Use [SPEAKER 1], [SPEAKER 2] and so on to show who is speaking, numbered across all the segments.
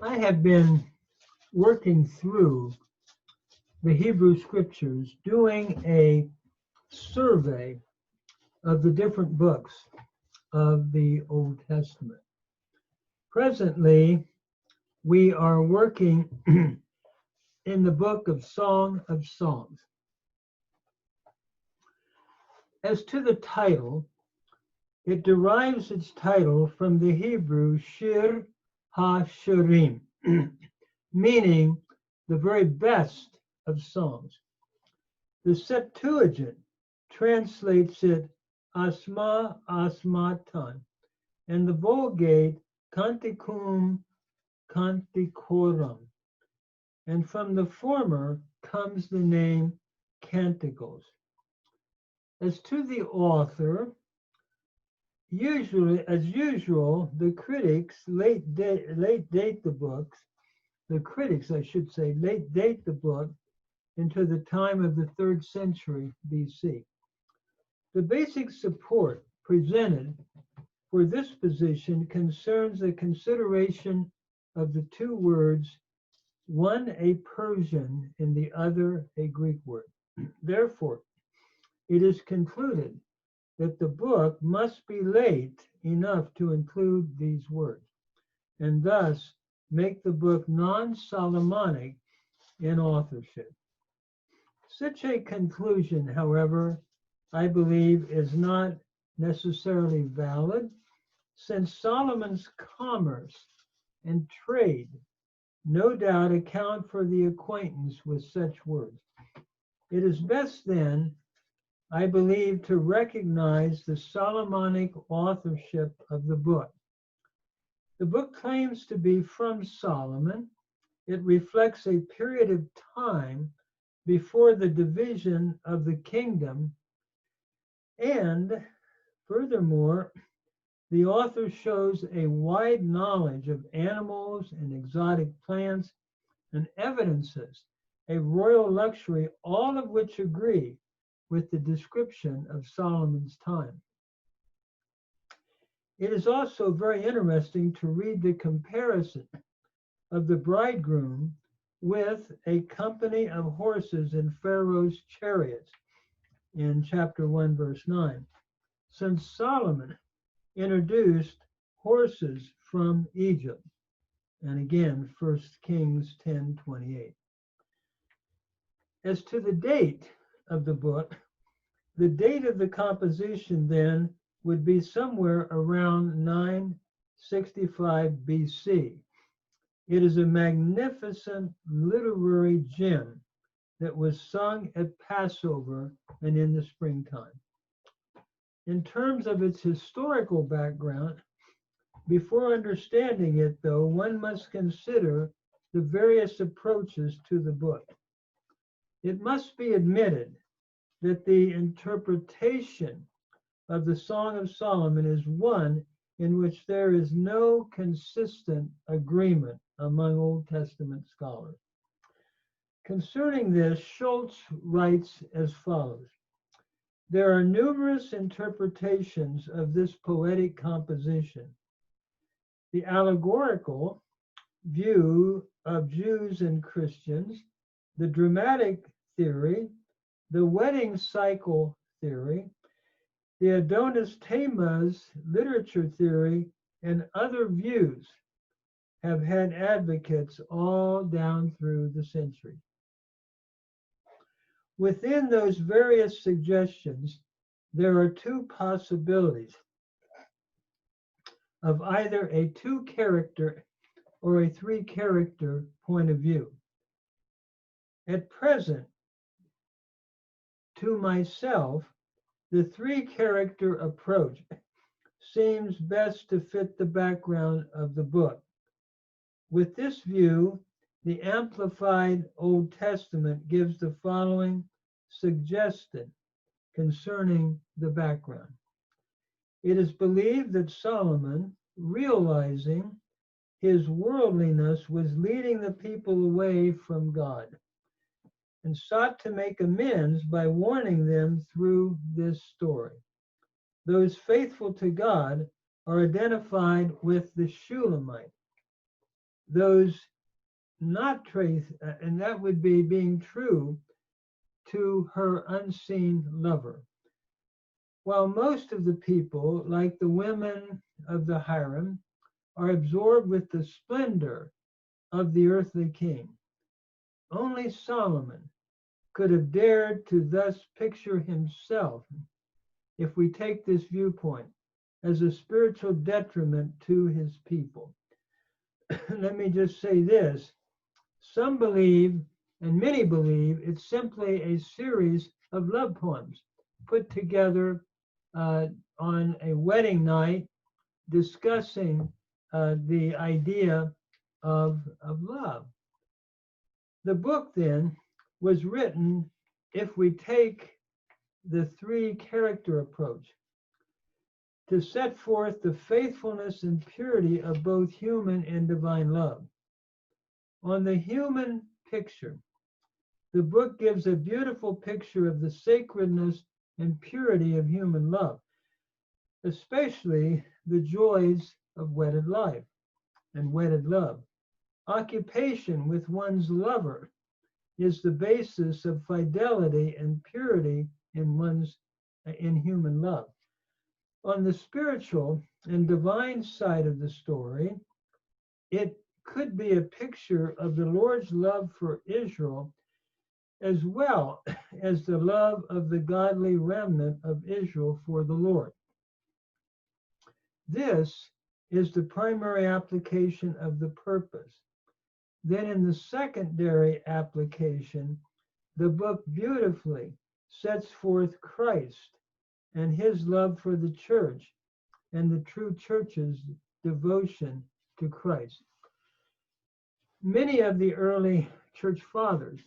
[SPEAKER 1] I have been working through the Hebrew scriptures, doing a survey of the different books of the Old Testament. Presently, we are working in the book of Song of Songs. As to the title, it derives its title from the Hebrew Shir HaShirim, meaning the very best of songs. The Septuagint translates it Asma Asmatan, and the Vulgate Canticum Canticorum. And from the former comes the name Canticles. As to the author, as usual, the critics late date the books. The critics, I should say, late date the book into the time of the 3rd century BC. The basic support presented for this position concerns the consideration of the two words, one a Persian and the other a Greek word. Therefore, it is concluded that the book must be late enough to include these words, and thus make the book non-Solomonic in authorship. Such a conclusion, however, I believe is not necessarily valid, since Solomon's commerce and trade no doubt account for the acquaintance with such words. It is best then, I believe, to recognize the Solomonic authorship of the book. The book claims to be from Solomon. It reflects a period of time before the division of the kingdom, and furthermore, the author shows a wide knowledge of animals and exotic plants and evidences a royal luxury, all of which agree with the description of Solomon's time. It is also very interesting to read the comparison of the bridegroom with a company of horses in Pharaoh's chariots in chapter 1, verse 9, since Solomon introduced horses from Egypt. And again, 1 Kings 10:28. As to the date of the book, the date of the composition then would be somewhere around 965 BC. It is a magnificent literary gem that was sung at Passover and in the springtime. In terms of its historical background, before understanding it, though, one must consider the various approaches to the book. It must be admitted that the interpretation of the Song of Solomon is one in which there is no consistent agreement among Old Testament scholars. Concerning this, Schultz writes as follows: there are numerous interpretations of this poetic composition. The allegorical view of Jews and Christians, the dramatic theory, the wedding cycle theory, the Adonis Tammuz literature theory, and other views have had advocates all down through the centuries. Within those various suggestions, there are two possibilities of either a 2-character or a 3-character point of view. At present, to myself, the 3-character approach seems best to fit the background of the book. With this view, the Amplified Old Testament gives the following suggestion concerning the background. It is believed that Solomon, realizing his worldliness, was leading the people away from God and sought to make amends by warning them through this story. Those faithful to God are identified with the Shulamite. those not trace, and that would be being true to her unseen lover. While most of the people, like the women of the harem, are absorbed with the splendor of the earthly king, only Solomon could have dared to thus picture himself, if we take this viewpoint, as a spiritual detriment to his people. Let me just say this. Some believe, and many believe, it's simply a series of love poems put together on a wedding night discussing the idea of love. The book then was written, if we take the three character approach, to set forth the faithfulness and purity of both human and divine love. On the human picture, the book gives a beautiful picture of the sacredness and purity of human love, especially the joys of wedded life and wedded love. Occupation with one's lover is the basis of fidelity and purity in human love. On the spiritual and divine side of the story, it could be a picture of the Lord's love for Israel, as well as the love of the godly remnant of Israel for the Lord. This is the primary application of the purpose. Then in the secondary application, the book beautifully sets forth Christ and his love for the church and the true church's devotion to Christ. Many of the early church fathers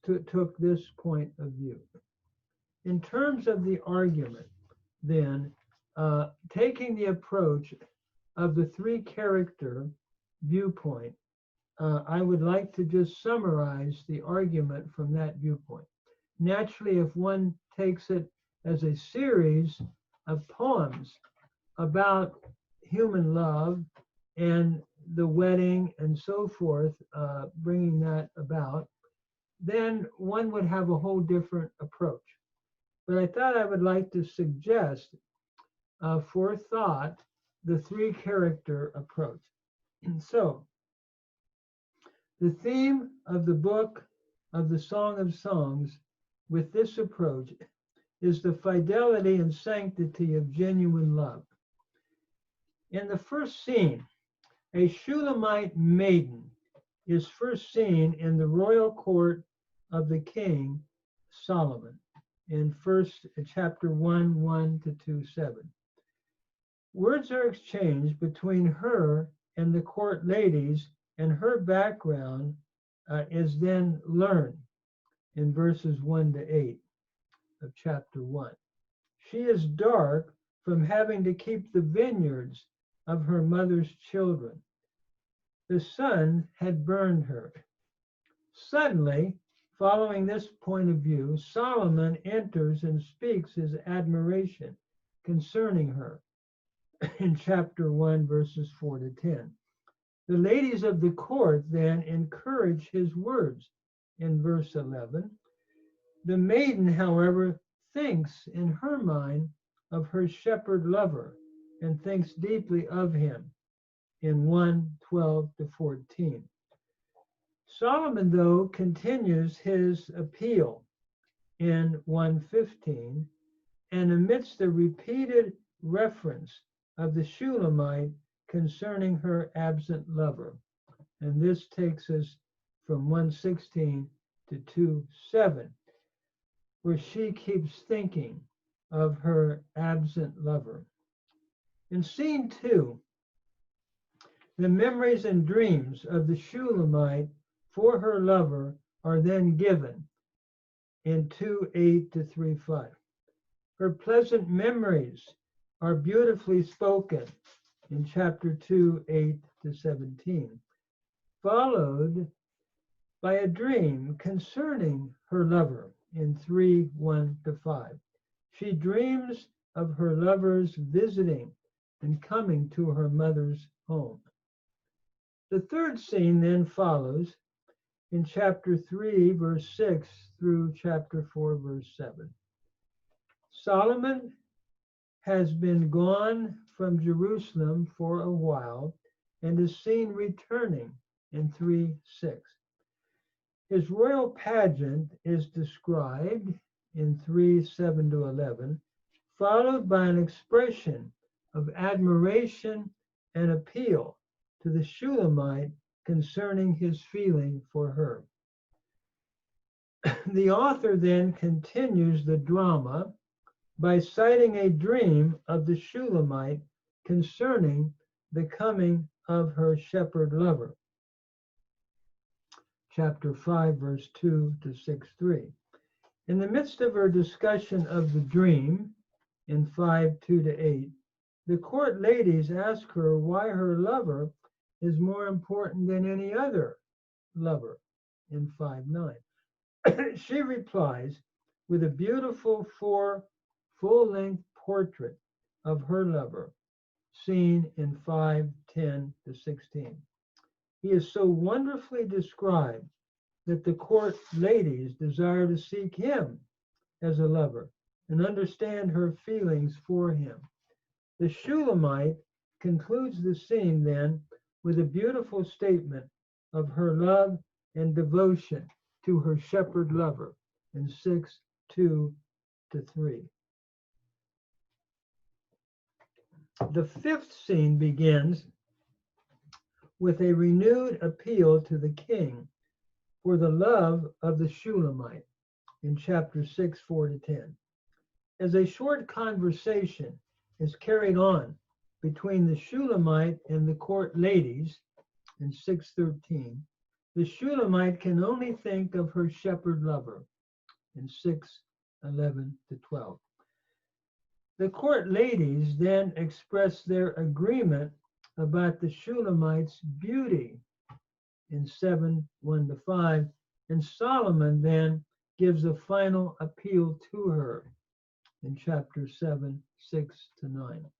[SPEAKER 1] took this point of view. In terms of the argument, then, taking the approach of the three character viewpoint, I would like to just summarize the argument from that viewpoint. Naturally, if one takes it as a series of poems about human love and the wedding and so forth, bringing that about, then one would have a whole different approach. But I thought I would like to suggest for thought the three character approach. And so, the theme of the book of the Song of Songs with this approach is the fidelity and sanctity of genuine love. In the first scene, a Shulamite maiden is first seen in the royal court of the king Solomon in chapter 1 to 2:7. Words are exchanged between her and the court ladies, and her background is then learned in verses 1 to 8 of chapter 1. She is dark from having to keep the vineyards of her mother's children. The sun had burned her. Suddenly, following this point of view, Solomon enters and speaks his admiration concerning her in chapter 1, verses 4 to 10. The ladies of the court then encourage his words in verse 11. The maiden, however, thinks in her mind of her shepherd lover and thinks deeply of him in 1:12 to 14. Solomon, though, continues his appeal in 1:15, and amidst the repeated reference of the Shulamite concerning her absent lover. And this takes us from 1:16 to 2:7, where she keeps thinking of her absent lover. In scene 2, the memories and dreams of the Shulamite for her lover are then given in 2:8 to 3:5. Her pleasant memories are beautifully spoken in chapter 2:8 to 17, followed by a dream concerning her lover in 3:1 to 5. She dreams of her lover's visiting and coming to her mother's home. The third scene then follows in chapter 3, verse 6 through chapter 4, verse 7. Solomon has been gone from Jerusalem for a while and is seen returning in 3:6. His royal pageant is described in 3:7 to 11, followed by an expression of admiration and appeal to the Shulamite concerning his feeling for her. The author then continues the drama by citing a dream of the Shulamite concerning the coming of her shepherd lover. Chapter 5, verse 2 to 6:3. In the midst of her discussion of the dream in 5:2 to 8, the court ladies ask her why her lover is more important than any other lover in 5:9. She replies with a beautiful full-length portrait of her lover seen in 5:10 to 16. He is so wonderfully described that the court ladies desire to seek him as a lover and understand her feelings for him. The Shulamite concludes the scene then with a beautiful statement of her love and devotion to her shepherd lover in 6:2 to 3. The fifth scene begins with a renewed appeal to the king for the love of the Shulamite in chapter 6, 4 to 10. As a short conversation is carried on between the Shulamite and the court ladies in 6:13, the Shulamite can only think of her shepherd lover in 6:11 to 12. The court ladies then express their agreement about the Shulamite's beauty in 7:1 to 5, and Solomon then gives a final appeal to her in chapter 7, 6 to 9.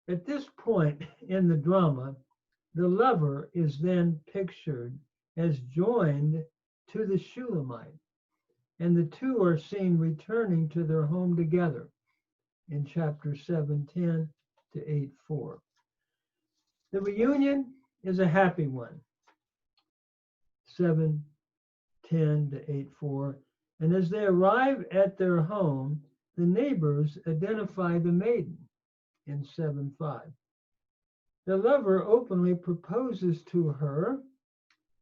[SPEAKER 1] At this point in the drama, the lover is then pictured as joined to the Shulamite, and the two are seen returning to their home together in chapter 7:10 to 8:4. The reunion is a happy one, 7:10 to 8:4, and as they arrive at their home, the neighbors identify the maiden in 7:5. The lover openly proposes to her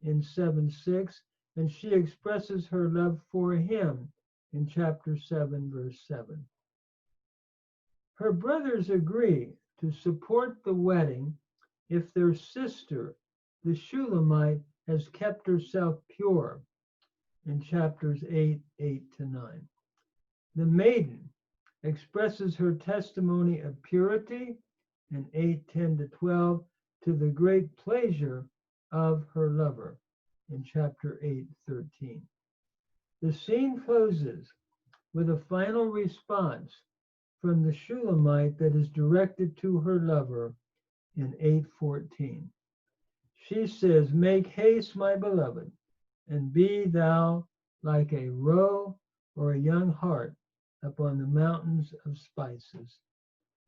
[SPEAKER 1] in 7:6, and she expresses her love for him in chapter 7, verse 7. Her brothers agree to support the wedding if their sister, the Shulamite, has kept herself pure in chapters 8:8 to 9. The maiden expresses her testimony of purity in 8:10 to 12 to the great pleasure of her lover in chapter 8:13. The scene closes with a final response from the Shulamite that is directed to her lover in 8:14. She says, "Make haste, my beloved, and be thou like a roe or a young hart upon the mountains of spices."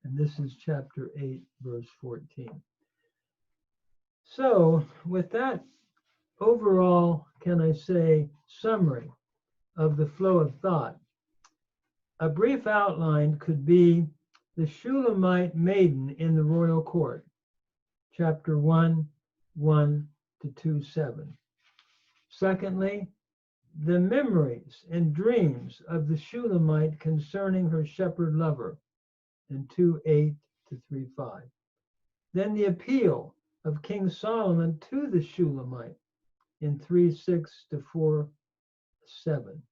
[SPEAKER 1] And this is chapter 8, verse 14. So with that overall, can I say, summary of the flow of thought, a brief outline could be the Shulamite maiden in the royal court, chapter 1:1 to 2:7. Secondly, the memories and dreams of the Shulamite concerning her shepherd lover in 2:8 to 3:5. Then the appeal of King Solomon to the Shulamite in 3:6 to 4:7.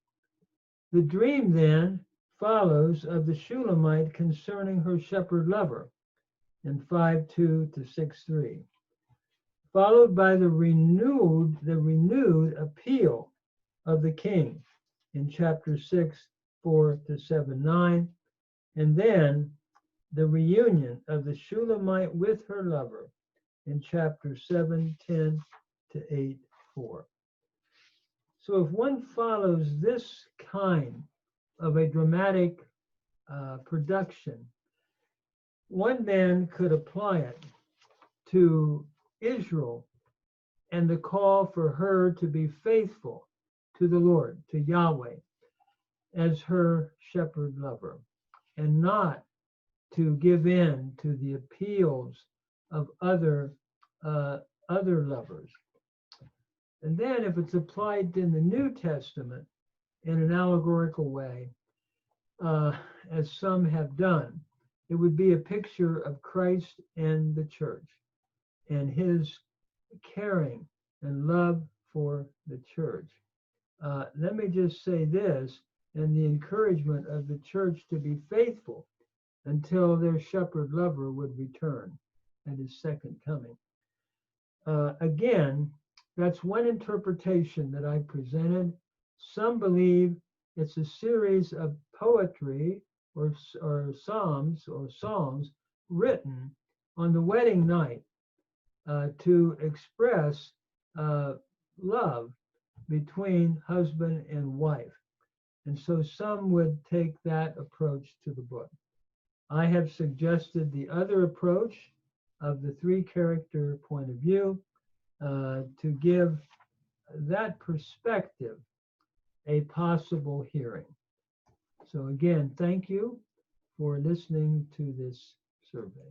[SPEAKER 1] The dream then follows of the Shulamite concerning her shepherd lover in 5:2 to 6:3, followed by the renewed appeal of the king in chapter 6:4 to 7:9, and then the reunion of the Shulamite with her lover in chapter 7, 10 to 8, 4. So if one follows this kind of a dramatic production, one then could apply it to Israel and the call for her to be faithful to the Lord, to Yahweh, as her shepherd lover, and not to give in to the appeals of other lovers. And then if it's applied in the New Testament in an allegorical way, as some have done, it would be a picture of Christ and the church and his caring and love for the church. Let me just say this, and the encouragement of the church to be faithful until their shepherd lover would return at his second coming. Again, that's one interpretation that I presented. Some believe it's a series of poetry or psalms or songs written on the wedding night to express love between husband and wife. And so some would take that approach to the book. I have suggested the other approach of the three-character point of view to give that perspective a possible hearing. So again, thank you for listening to this survey.